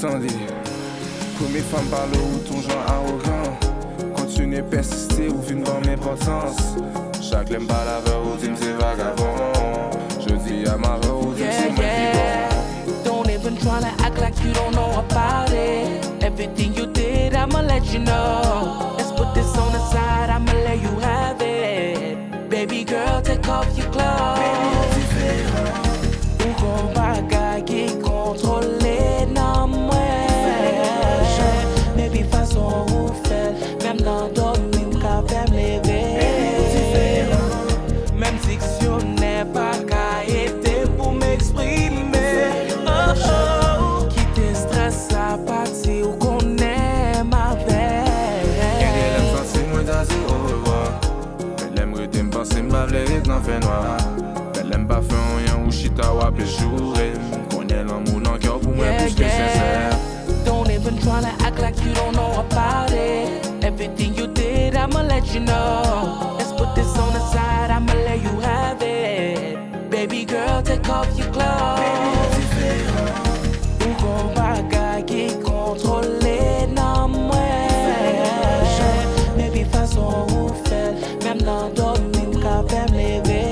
attendez. Pour mes femmes parlent ou ton genre arrogant. Continuez persister ou vine dans l'importance. Chaque l'aime pas la veut ou dit c'est vagabond. Je dis à ma veut ou dit c'est moi qui bon. Don't even try to act like you don't know about it. Everything you did, I'ma let you know. Let's put this on the side, I'ma let you have it. Baby girl, take off your clothes. Ou qu'on bagaille qui contrôle non moi. Baby façon ou fait, même dans dormir, qu'à faire me lever. Même dictionnaire pas qu'à être pour m'exprimer. Oh oh, qui te stresse à partir ou qu'on aime avec. Elle aime sentir moi dans au revoir. Elle aime que t'aimes penser m'bavler vite dans fait noir. Elle aime pas faire rien ou chita ou appeler jour. Connaît l'amour dans cœur pour moi plus que sincère. Don't even try to act like you don't know about it. Everything you did, I'ma let you know. Let's put this on the side, I'ma let you have it. Baby girl, take off your clothes. Ou qu'on bagaille qui contrôle non moi. Baby façon ou fait, même dans dormir, qu'à faire me lever.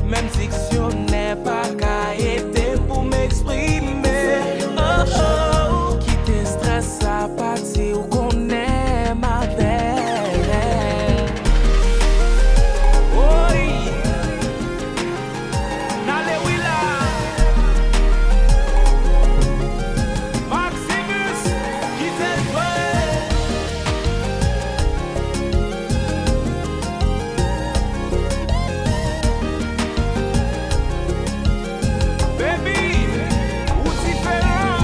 Même dictionnaire pas qu'à être pour m'exprimer. Oh oh, qui te stresse à partir ou qu'on aime avec. Oui, n'allez oui là. Maximus, qui t'aide baby, ou différent.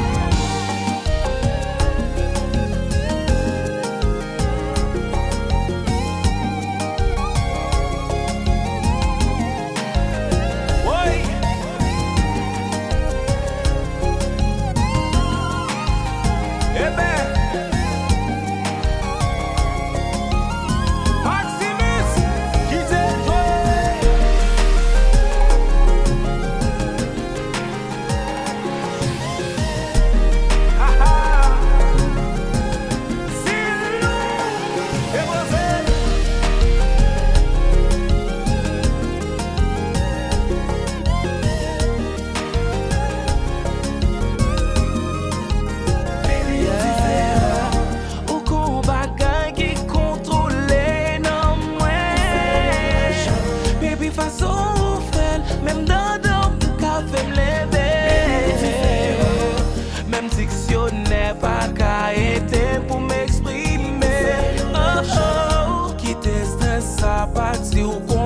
Oui. Eh ben, Maximus, qui t'aide ou qu'on bagaille qui contrôle non moi. Baby façon ou fait, même dans dormir, qu'à faire me lever. Même dictionnaire pas qu'à être pour m'exprimer. Oh oh, qui te stresse à partir ou qu'on